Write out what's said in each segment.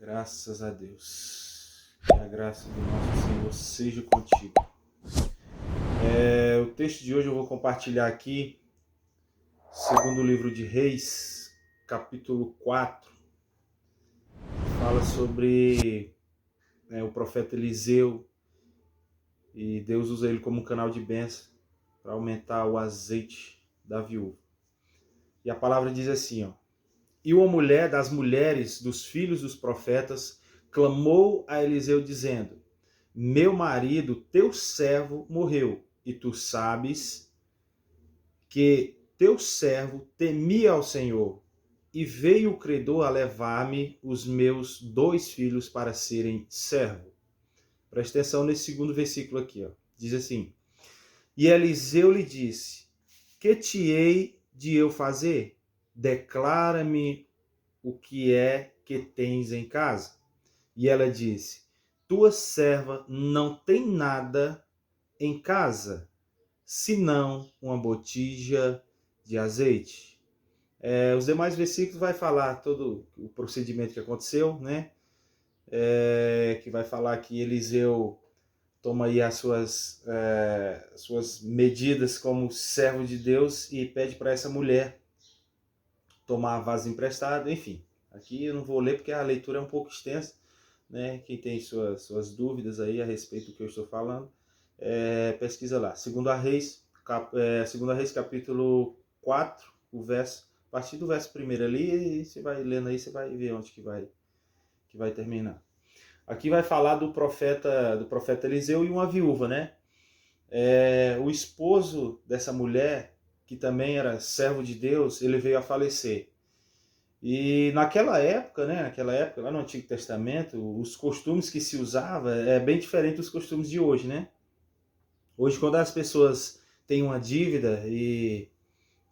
Graças a Deus. Que a graça do nosso Senhor seja contigo. O texto de hoje eu vou compartilhar aqui, segundo o livro de Reis, capítulo 4, que fala sobre o profeta Eliseu, e Deus usa ele como um canal de bênção para aumentar o azeite da viúva. E a palavra diz assim, ó: E uma mulher das mulheres dos filhos dos profetas clamou a Eliseu dizendo: Meu marido, teu servo, morreu, e tu sabes que teu servo temia ao Senhor, e veio o credor a levar-me os meus 2 filhos para serem servo. Presta atenção nesse segundo versículo aqui, ó. Diz assim: E Eliseu lhe disse: Que te hei de eu fazer? Declara-me o que é que tens em casa. E ela disse: Tua serva não tem nada em casa, senão uma botija de azeite. Os demais versículos vai falar todo o procedimento que aconteceu, né? Que vai falar que Eliseu toma aí as suas medidas como servo de Deus e pede para essa mulher tomar a vaso emprestado, enfim. Aqui eu não vou ler porque a leitura é um pouco extensa, né? Quem tem suas dúvidas aí a respeito do que eu estou falando, pesquisa lá. Segunda Reis, capítulo 4, a partir do verso 1 ali, e você vai lendo aí, você vai ver onde que vai terminar. Aqui vai falar do profeta Eliseu e uma viúva, né? O esposo dessa mulher, que também era servo de Deus, ele veio a falecer. E naquela época, lá no Antigo Testamento, os costumes que se usava é bem diferente dos costumes de hoje, né? Hoje, quando as pessoas têm uma dívida e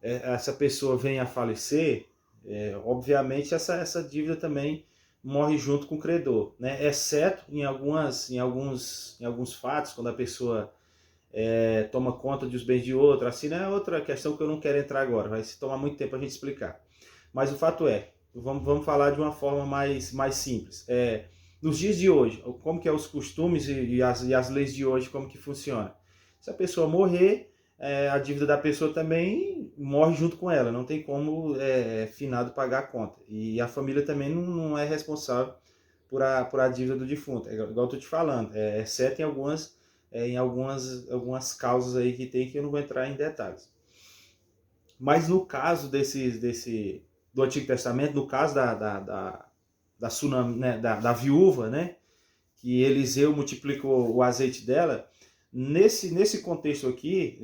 essa pessoa vem a falecer, obviamente essa dívida também morre junto com o credor, né? Exceto em alguns fatos, quando a pessoa toma conta dos bens de outro, assim, né? É outra questão que eu não quero entrar agora, vai se tomar muito tempo a gente explicar. Mas o fato vamos falar de uma forma mais simples. Nos dias de hoje, como que é os costumes e as leis de hoje, como que funciona? Se a pessoa morrer, a dívida da pessoa também morre junto com ela, não tem como finado pagar a conta. E a família também não é responsável por a dívida do defunto, igual eu estou te falando, exceto em algumas causas aí que tem, que eu não vou entrar em detalhes. Mas no caso do Antigo Testamento, no caso da viúva, né, que Eliseu multiplicou o azeite dela, nesse contexto aqui,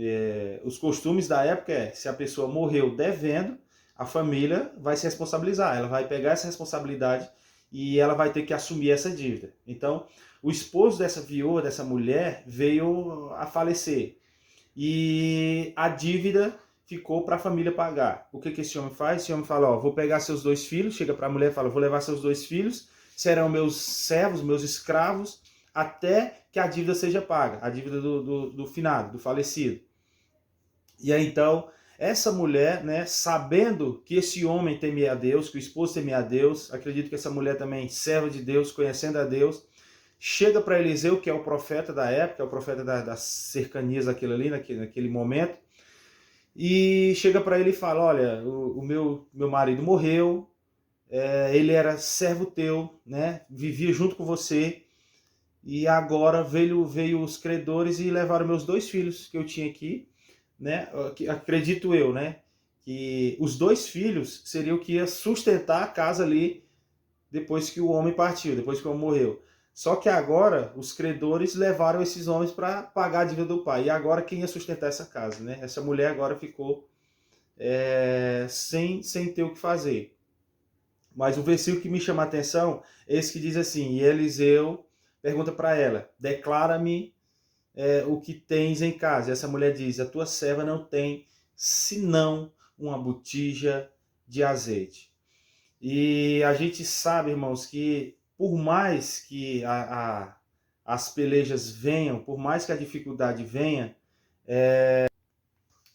os costumes da época se a pessoa morreu devendo, a família vai se responsabilizar, ela vai pegar essa responsabilidade e ela vai ter que assumir essa dívida. Então, o esposo dessa viúva, dessa mulher, veio a falecer e a dívida ficou para a família pagar. O que esse homem faz? Esse homem fala: vou pegar seus 2 filhos, chega para a mulher e fala: vou levar seus 2 filhos, serão meus servos, meus escravos, até que a dívida seja paga, a dívida do finado, do falecido. E aí então, essa mulher, né, sabendo que esse homem temia a Deus, que o esposo temia a Deus, acredito que essa mulher também, serva de Deus, conhecendo a Deus, chega para Eliseu, que é o profeta da época, é o profeta das cercanias daquilo ali, naquele momento, e chega para ele e fala: olha, o meu marido morreu, ele era servo teu, né, vivia junto com você, e agora veio os credores e levaram meus 2 filhos que eu tinha aqui, né, acredito eu, né, que os 2 filhos seriam o que ia sustentar a casa ali depois que o homem partiu, depois que o homem morreu. Só que agora os credores levaram esses homens para pagar a dívida do pai. E agora quem ia sustentar essa casa, né? Essa mulher agora ficou sem ter o que fazer. Mas o versículo que me chama a atenção é esse que diz assim: E Eliseu pergunta para ela: declara-me o que tens em casa. E essa mulher diz: a tua serva não tem senão uma botija de azeite. E a gente sabe, irmãos, que por mais que as pelejas venham, por mais que a dificuldade venha,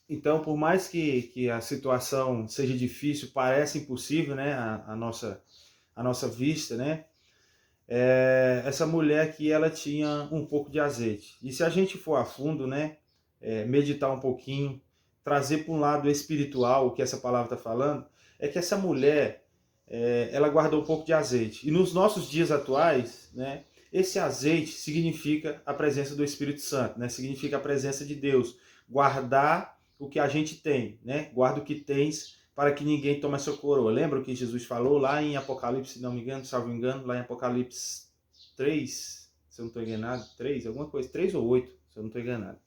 então por mais que a situação seja difícil, parece impossível, né, a nossa vista, né, essa mulher que ela tinha um pouco de azeite. E se a gente for a fundo, né, meditar um pouquinho, trazer para um lado espiritual o que essa palavra está falando, é que essa mulher, ela guardou um pouco de azeite. E nos nossos dias atuais, né, esse azeite significa a presença do Espírito Santo, né, significa a presença de Deus. Guardar o que a gente tem, né, guarda o que tens para que ninguém tome a sua coroa. Lembra o que Jesus falou lá em Apocalipse, se não me engano, salvo engano, lá em Apocalipse 3, se eu não estou enganado, 3, alguma coisa, 3 ou 8, se eu não estou enganado,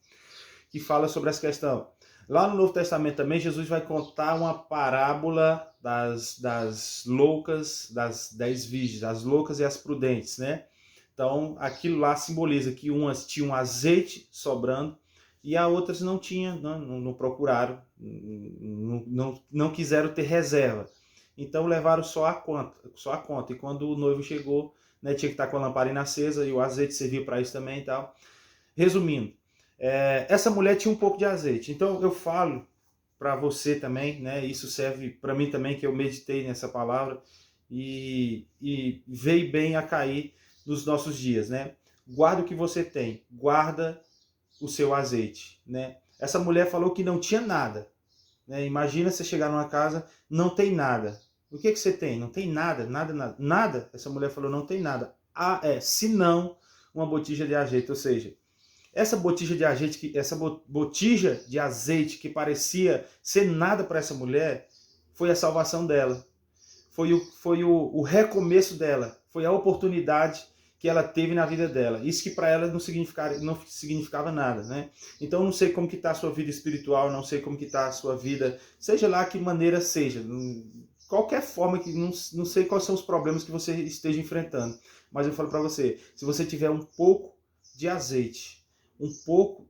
que fala sobre essa questão. Lá no Novo Testamento também, Jesus vai contar uma parábola das loucas, das 10 virgens, as loucas e as prudentes, né? Então, aquilo lá simboliza que umas tinham azeite sobrando e as outras não tinham, não procuraram, não quiseram ter reserva. Então, levaram só a conta. E quando o noivo chegou, né, tinha que estar com a lamparina acesa e o azeite servia para isso também e tal. Resumindo, essa mulher tinha um pouco de azeite. Então eu falo para você também, né? Isso serve para mim também, que eu meditei nessa palavra e veio bem a cair nos nossos dias, né? Guarda o que você tem, guarda o seu azeite, né? Essa mulher falou que não tinha nada, né? Imagina você chegar numa casa, não tem nada. O que você tem? Não tem nada, nada, nada. Essa mulher falou, não tem nada. Senão uma botija de azeite, ou seja, essa botija de azeite que parecia ser nada para essa mulher, foi a salvação dela. Foi o recomeço dela. Foi a oportunidade que ela teve na vida dela. Isso que para ela não significava nada, né? Então não sei como que está a sua vida espiritual, não sei como que está a sua vida, seja lá que maneira seja, qualquer forma, que não sei quais são os problemas que você esteja enfrentando. Mas eu falo para você, se você tiver um pouco de azeite, um pouco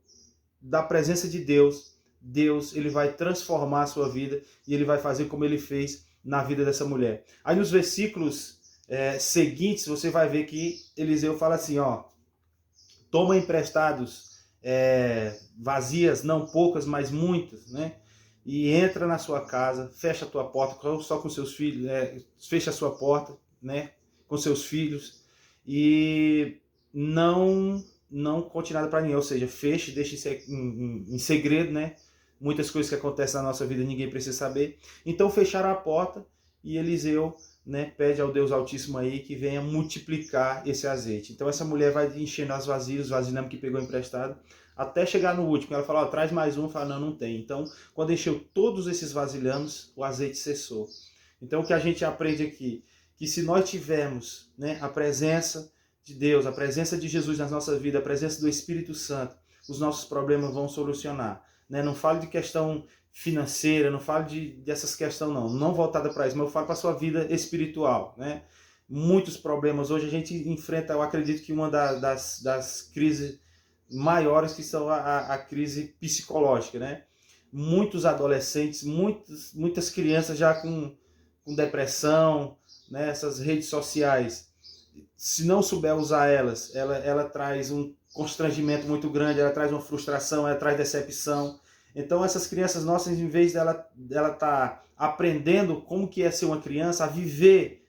da presença de Deus, ele vai transformar a sua vida e ele vai fazer como ele fez na vida dessa mulher. Aí nos versículos seguintes, você vai ver que Eliseu fala assim, ó, toma emprestados vazias, não poucas, mas muitas, né? E entra na sua casa, fecha a tua porta, só com seus filhos, fecha a sua porta, né? Com seus filhos, e não conte nada para ninguém, ou seja, feche, deixe em segredo, né? Muitas coisas que acontecem na nossa vida ninguém precisa saber. Então fecharam a porta e Eliseu, né, pede ao Deus Altíssimo aí que venha multiplicar esse azeite. Então essa mulher vai enchendo as vasilhas, os vasilhames que pegou emprestado, até chegar no último. Ela fala, ó, traz mais um, fala, não tem. Então, quando encheu todos esses vasilhames, o azeite cessou. Então o que a gente aprende aqui, que se nós tivermos, né, a presença de Deus, a presença de Jesus na nossa vida, a presença do Espírito Santo, os nossos problemas vão solucionar. Né? Não falo de questão financeira, não falo dessas questões não voltada para isso, mas eu falo para a sua vida espiritual. Né? Muitos problemas hoje a gente enfrenta, eu acredito que uma das crises maiores que são a crise psicológica. Né? Muitos adolescentes, muitas crianças já com depressão, né? Essas redes sociais, se não souber usar elas, ela traz um constrangimento muito grande, ela traz uma frustração, ela traz decepção. Então essas crianças nossas, em vez dela tá aprendendo como que é ser uma criança, a viver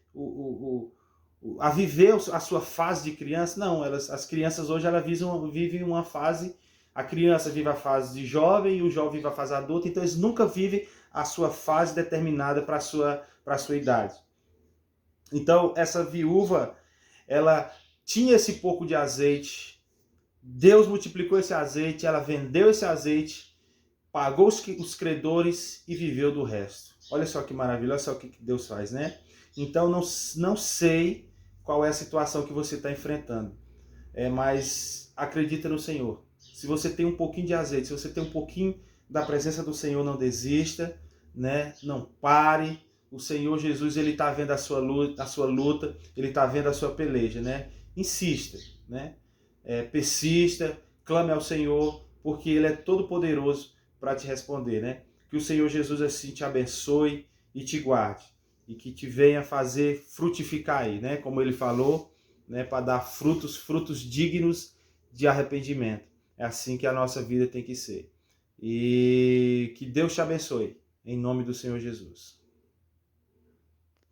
a sua fase de criança, não, as crianças hoje elas vivem uma fase, a criança vive a fase de jovem e o jovem vive a fase adulta, então eles nunca vivem a sua fase determinada para a sua idade. Então essa viúva, ela tinha esse pouco de azeite, Deus multiplicou esse azeite, ela vendeu esse azeite, pagou os credores e viveu do resto. Olha só que maravilha, olha só o que Deus faz, né? Então não sei qual é a situação que você está enfrentando, mas acredita no Senhor. Se você tem um pouquinho de azeite, se você tem um pouquinho da presença do Senhor, não desista, né? Não pare. O Senhor Jesus, ele está vendo a sua luta, ele está vendo a sua peleja, né? Insista, né? Persista, clame ao Senhor, porque ele é todo poderoso para te responder, né? Que o Senhor Jesus assim te abençoe e te guarde, e que te venha fazer frutificar aí, né? Como ele falou, né? Para dar frutos dignos de arrependimento. É assim que a nossa vida tem que ser. E que Deus te abençoe, em nome do Senhor Jesus.